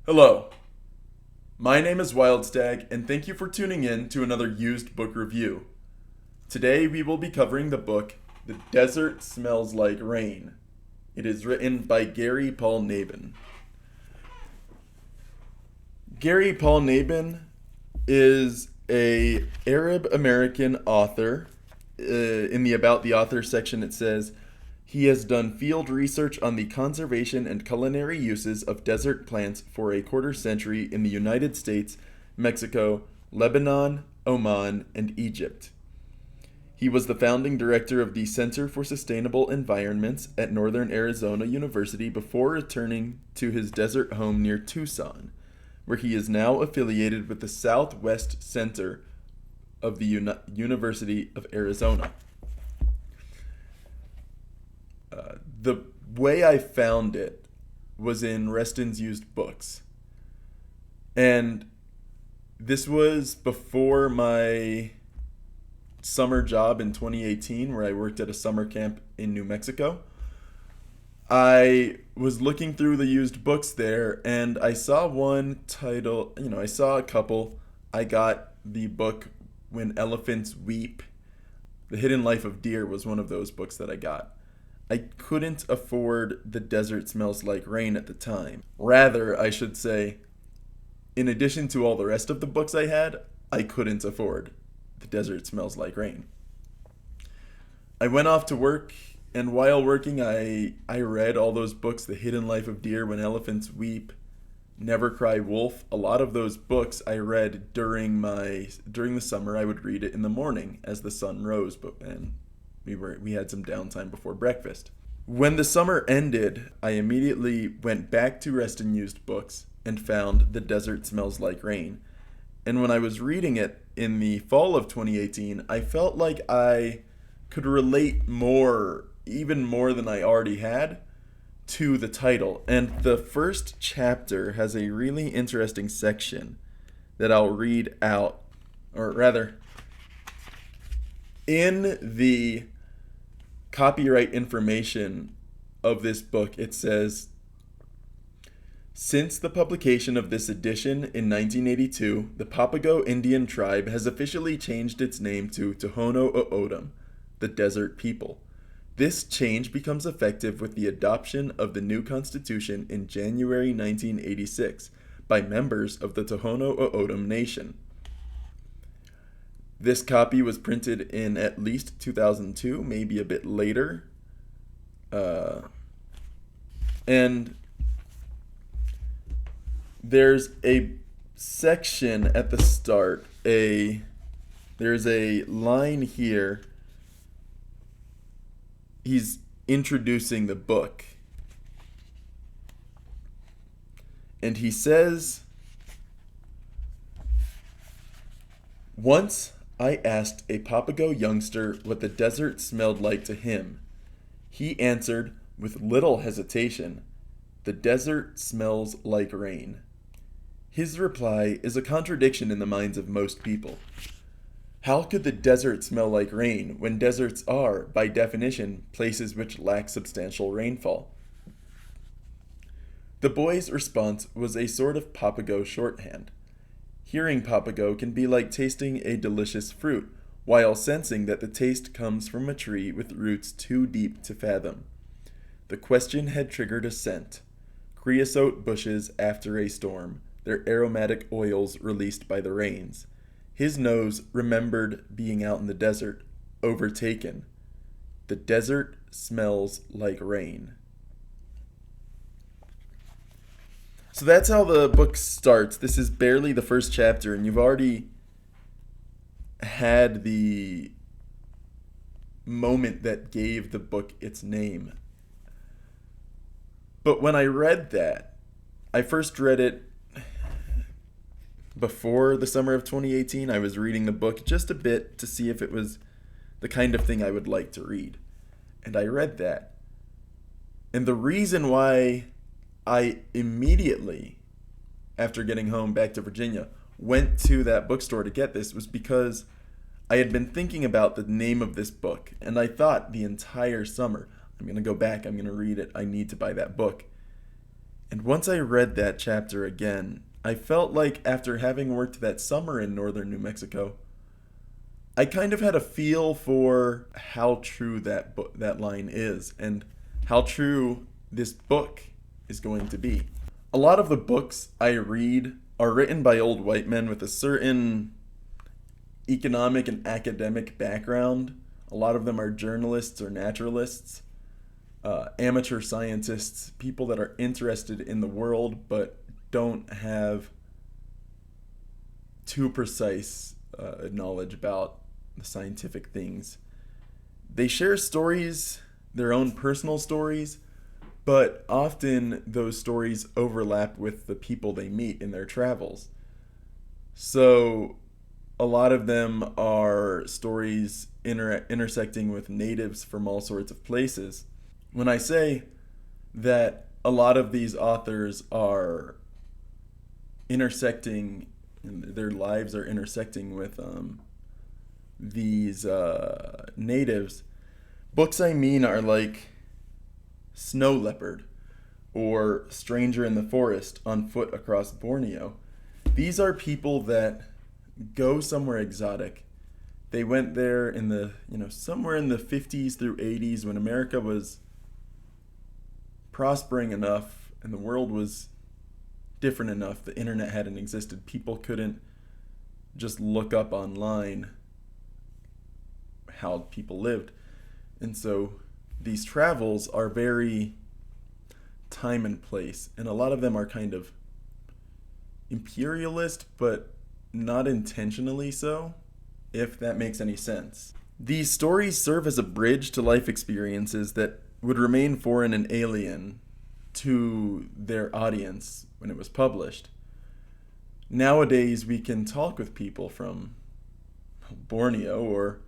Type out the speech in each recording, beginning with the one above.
Hello, my name is Wildstag, and thank you for tuning in to another used book review. Today we will be covering the book The Desert Smells Like Rain. It is written by Gary Paul Nabhan. Gary Paul Nabhan is a Arab American author. In the About the Author section it says, he has done field research on the conservation and culinary uses of desert plants for a quarter century in the United States, Mexico, Lebanon, Oman, and Egypt. He was the founding director of the Center for Sustainable Environments at Northern Arizona University before returning to his desert home near Tucson, where he is now affiliated with the Southwest Center of the University of Arizona. The way I found it was in Reston's used books. And this was before my summer job in 2018, where I worked at a summer camp in New Mexico. I was looking through the used books there, and I saw one title, I saw a couple. I got the book When Elephants Weep. The Hidden Life of Deer was one of those books that I got. I couldn't afford The Desert Smells Like Rain at the time. Rather, I should say, in addition to all the rest of the books I had, I couldn't afford The Desert Smells Like Rain. I went off to work, and while working, I read all those books, The Hidden Life of Deer, When Elephants Weep, Never Cry Wolf. A lot of those books I read during the summer. I would read it in the morning as the sun rose, and we had some downtime before breakfast. When the summer ended, I immediately went back to Reston Used Books and found The Desert Smells Like Rain. And when I was reading it in the fall of 2018, I felt like I could relate more, even more than I already had, to the title. And the first chapter has a really interesting section that I'll read out, or rather, in the copyright information of this book, it says, since the publication of this edition in 1982, the Papago Indian tribe has officially changed its name to Tohono O'odham, the Desert People. This change becomes effective with the adoption of the new constitution in January 1986 by members of the Tohono O'odham Nation. This copy was printed in at least 2002, maybe a bit later. And there's a section at the start. There's a line here. He's introducing the book. And he says, once I asked a Papago youngster what the desert smelled like to him. He answered with little hesitation, "The desert smells like rain." His reply is a contradiction in the minds of most people. How could the desert smell like rain when deserts are, by definition, places which lack substantial rainfall? The boy's response was a sort of Papago shorthand. Hearing Papago can be like tasting a delicious fruit, while sensing that the taste comes from a tree with roots too deep to fathom. The question had triggered a scent. Creosote bushes after a storm, their aromatic oils released by the rains. His nose remembered being out in the desert, overtaken. The desert smells like rain. So that's how the book starts. This is barely the first chapter, and you've already had the moment that gave the book its name. But when I read that, I first read it before the summer of 2018. I was reading the book just a bit to see if it was the kind of thing I would like to read. And I read that. And the reason why I immediately, after getting home back to Virginia, went to that bookstore to get this was because I had been thinking about the name of this book, and I thought the entire summer, I'm going to go back, I'm going to read it, I need to buy that book. And once I read that chapter again, I felt like after having worked that summer in northern New Mexico, I kind of had a feel for how true that line is and how true this book is going to be. A lot of the books I read are written by old white men with a certain economic and academic background. A lot of them are journalists or naturalists, amateur scientists, people that are interested in the world but don't have too precise knowledge about the scientific things. They share stories, their own personal stories, but often those stories overlap with the people they meet in their travels. So a lot of them are stories intersecting with natives from all sorts of places. When I say that a lot of these authors are intersecting, their lives are intersecting with these natives, books I mean are like Snow Leopard or Stranger in the Forest on Foot Across Borneo. These are people that go somewhere exotic. They went there in the, somewhere in the 50s through 80s when America was prospering enough and the world was different enough. The internet hadn't existed. People couldn't just look up online how people lived. And so these travels are very time and place. And a lot of them are kind of imperialist, but not intentionally so, if that makes any sense. These stories serve as a bridge to life experiences that would remain foreign and alien to their audience when it was published. Nowadays, we can talk with people from Borneo or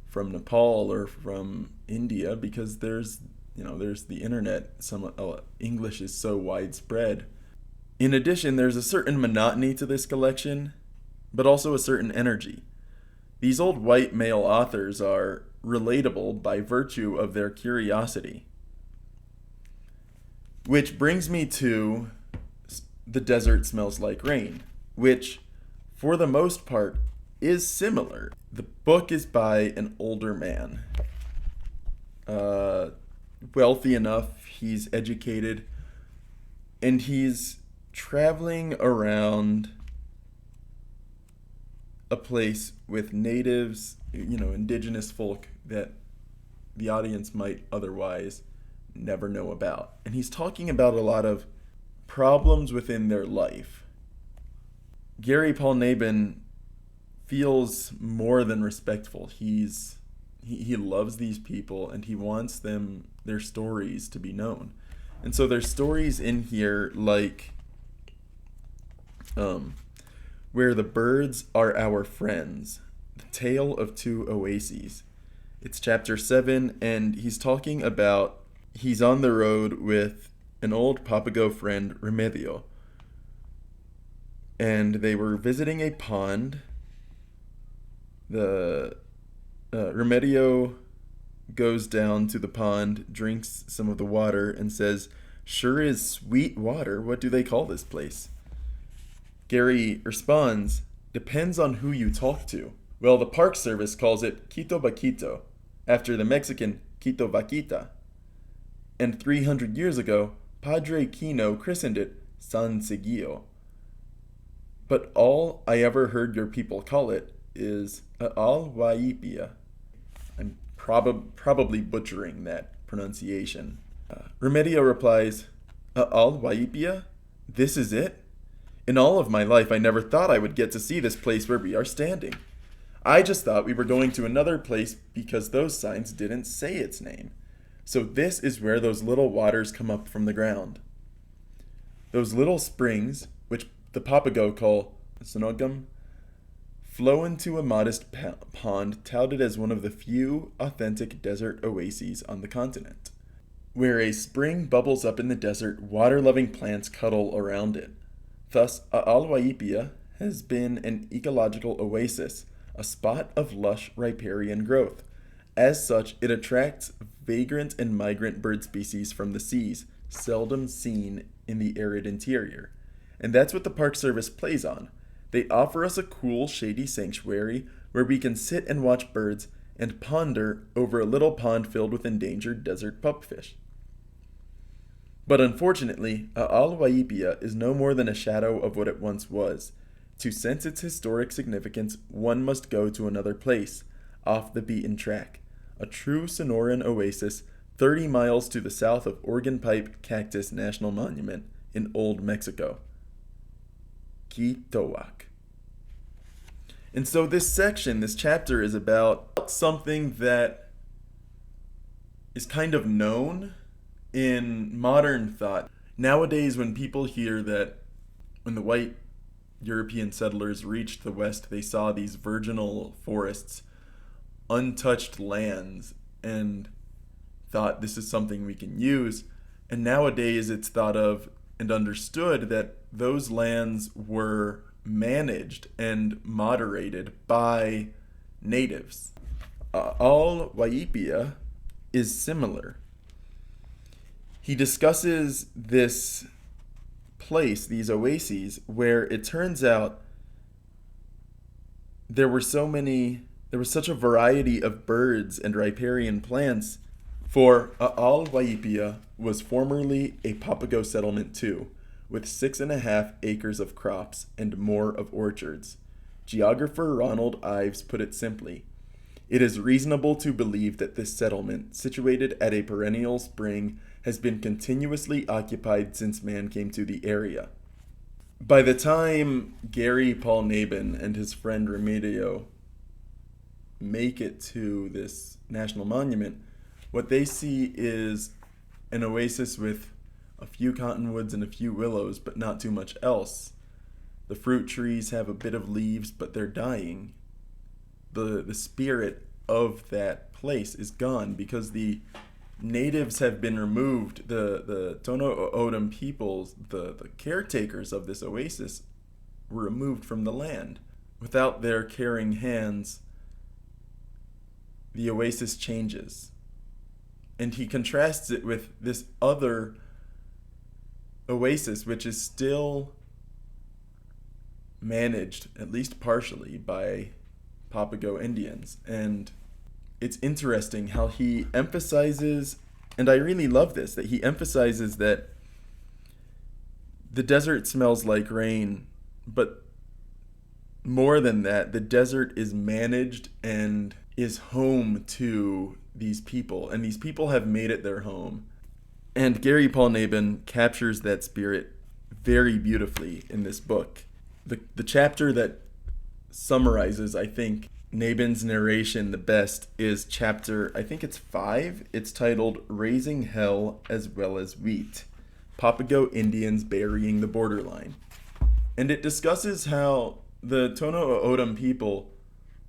from Nepal or from India because there's the internet. English is so widespread. In addition, there's a certain monotony to this collection, but also a certain energy. These old white male authors are relatable by virtue of their curiosity. Which brings me to The Desert Smells Like Rain, which, for the most part, is similar. The book is by an older man. Wealthy enough, he's educated, and he's traveling around a place with natives, indigenous folk that the audience might otherwise never know about. And he's talking about a lot of problems within their life. Gary Paul Nabin feels more than respectful. He loves these people and he wants their stories to be known. And so there's stories in here like Where the Birds Are Our Friends, The Tale of Two Oases. It's chapter 7, and he's talking about he's on the road with an old Papago friend, Remedio. And they were visiting a pond. The Remedio goes down to the pond, drinks some of the water, and says, "Sure is sweet water. What do they call this place?" Gary responds, "Depends on who you talk to." Well, the Park Service calls it Quito Vaquito, after the Mexican Quito Vaquita. And 300 years ago, Padre Quino christened it San Seguio. But all I ever heard your people call it is Al Waipia. I'm probably butchering that pronunciation. Remedio replies, Al Waipia? This is it? In all of my life, I never thought I would get to see this place where we are standing. I just thought we were going to another place because those signs didn't say its name. So this is where those little waters come up from the ground. Those little springs, which the Papago call Sonoran, flow into a modest pond touted as one of the few authentic desert oases on the continent. Where a spring bubbles up in the desert, water-loving plants cuddle around it. Thus, Al Waipia has been an ecological oasis, a spot of lush riparian growth. As such, it attracts vagrant and migrant bird species from the seas, seldom seen in the arid interior. And that's what the Park Service plays on. They offer us a cool, shady sanctuary where we can sit and watch birds and ponder over a little pond filled with endangered desert pupfish. But unfortunately, A'al is no more than a shadow of what it once was. To sense its historic significance, one must go to another place, off the beaten track, a true Sonoran oasis 30 miles to the south of Organ Pipe Cactus National Monument in Old Mexico. Kitowak. And so this chapter is about something that is kind of known in modern thought. Nowadays, when people hear that when the white European settlers reached the West, they saw these virginal forests, untouched lands, and thought this is something we can use. And nowadays it's thought of and understood that those lands were managed and moderated by natives. A'al Waipia is similar. He discusses this place, these oases, where it turns out there was such a variety of birds and riparian plants. For A'al Waipia was formerly a Papago settlement too, with 6.5 acres of crops and more of orchards. Geographer Ronald Ives put it simply: it is reasonable to believe that this settlement, situated at a perennial spring, has been continuously occupied since man came to the area. By the time Gary Paul Nabin and his friend Remedio make it to this national monument, what they see is an oasis with a few cottonwoods and a few willows, but not too much else. The fruit trees have a bit of leaves, but they're dying. The spirit of that place is gone because the natives have been removed. The Tohono O'odham peoples, the caretakers of this oasis, were removed from the land. Without their caring hands, the oasis changes. And he contrasts it with this other oasis, which is still managed, at least partially, by Papago Indians. And it's interesting how he emphasizes, and I really love this, that he emphasizes that the desert smells like rain, but more than that, the desert is managed and is home to these people, and these people have made it their home. And Gary Paul Nabin captures that spirit very beautifully in this book. The chapter that summarizes, I think, Nabin's narration the best is chapter, I think it's 5. It's titled Raising Hell as Well as Wheat, Papago Indians Burying the Borderline. And it discusses how the Tohono O'odham people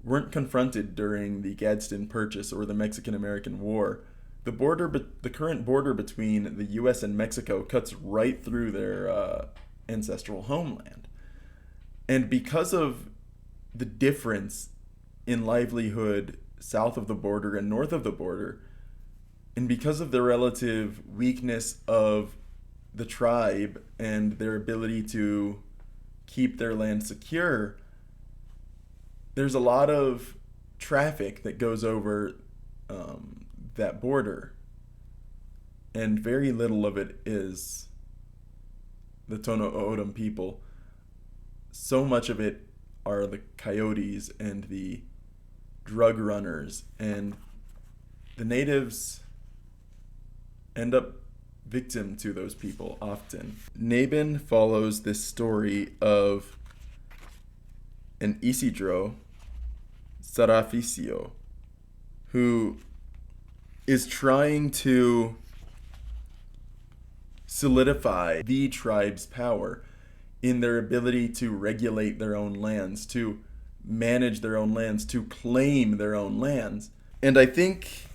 weren't confronted during the Gadsden Purchase or the Mexican-American War. The current border between the U.S. and Mexico cuts right through their ancestral homeland. And because of the difference in livelihood south of the border and north of the border, and because of the relative weakness of the tribe and their ability to keep their land secure, there's a lot of traffic that goes over that border, and very little of it is the Tohono O'odham people. So much of it are the coyotes and the drug runners, and the natives end up victim to those people often. Nabin follows this story of an Isidro Saraficio who is trying to solidify the tribe's power in their ability to regulate their own lands, to manage their own lands, to claim their own lands. And I think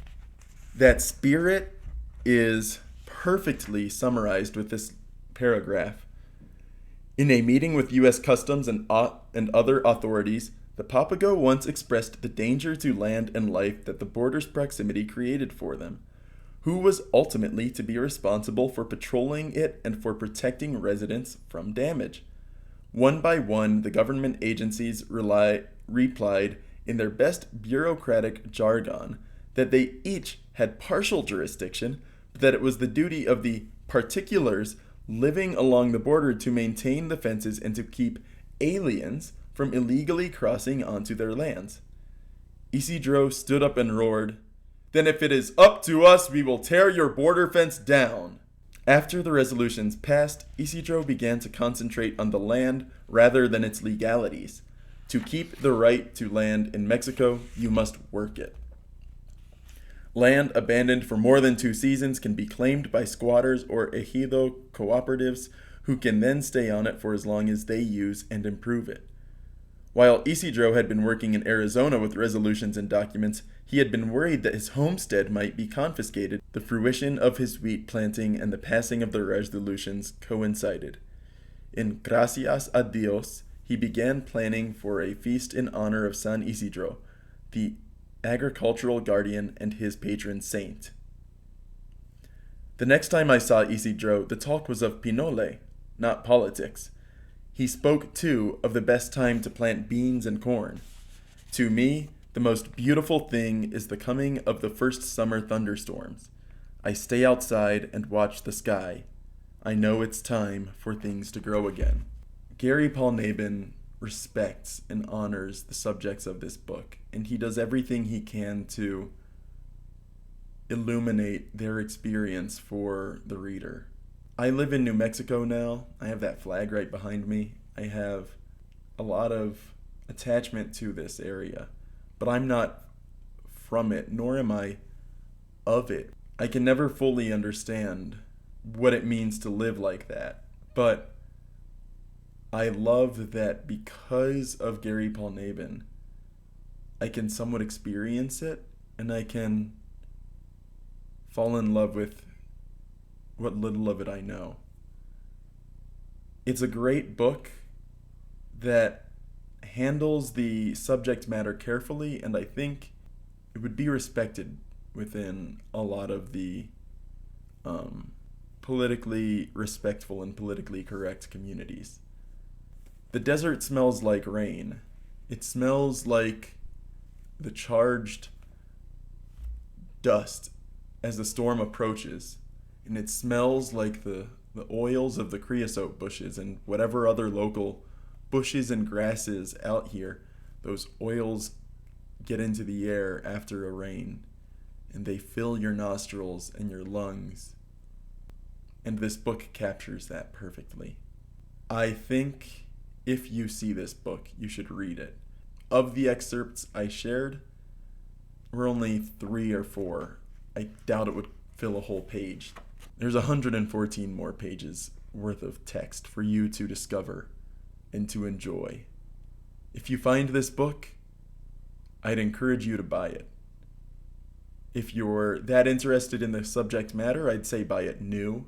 that spirit is perfectly summarized with this paragraph. In a meeting with U.S. Customs and other authorities, the Papago once expressed the danger to land and life that the border's proximity created for them. who was ultimately to be responsible for patrolling it and for protecting residents from damage. One by one, the government agencies replied in their best bureaucratic jargon that they each had partial jurisdiction, but that it was the duty of the particulars living along the border to maintain the fences and to keep aliens from illegally crossing onto their lands. Isidro stood up and roared, "Then if it is up to us, we will tear your border fence down." After the resolutions passed, Isidro began to concentrate on the land rather than its legalities. To keep the right to land in Mexico, you must work it. Land abandoned for more than 2 seasons can be claimed by squatters or ejido cooperatives who can then stay on it for as long as they use and improve it. While Isidro had been working in Arizona with resolutions and documents, he had been worried that his homestead might be confiscated. The fruition of his wheat planting and the passing of the resolutions coincided. In Gracias a Dios, he began planning for a feast in honor of San Isidro, the agricultural guardian and his patron saint. The next time I saw Isidro, the talk was of pinole, not politics. He spoke, too, of the best time to plant beans and corn. To me, the most beautiful thing is the coming of the first summer thunderstorms. I stay outside and watch the sky. I know it's time for things to grow again. Gary Paul Nabin respects and honors the subjects of this book, and he does everything he can to illuminate their experience for the reader. I live in New Mexico now. I have that flag right behind me. I have a lot of attachment to this area, but I'm not from it, nor am I of it. I can never fully understand what it means to live like that, but I love that because of Gary Paul Nabin, I can somewhat experience it, and I can fall in love with what little of it I know. It's a great book that handles the subject matter carefully, and I think it would be respected within a lot of the politically respectful and politically correct communities. The desert smells like rain. It smells like the charged dust as the storm approaches. And it smells like the oils of the creosote bushes and whatever other local bushes and grasses out here. Those oils get into the air after a rain, and they fill your nostrils and your lungs. And this book captures that perfectly. I think if you see this book, you should read it. Of the excerpts I shared, were only 3 or 4. I doubt it would fill a whole page. There's 114 more pages worth of text for you to discover and to enjoy. If you find this book, I'd encourage you to buy it. If you're that interested in the subject matter, I'd say buy it new.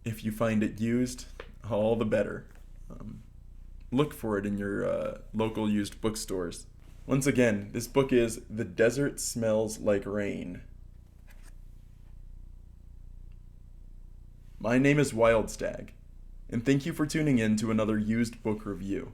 If you find it used, all the better. Look for it in your local used bookstores. Once again, this book is The Desert Smells Like Rain. My name is Wildstag, and thank you for tuning in to another used book review.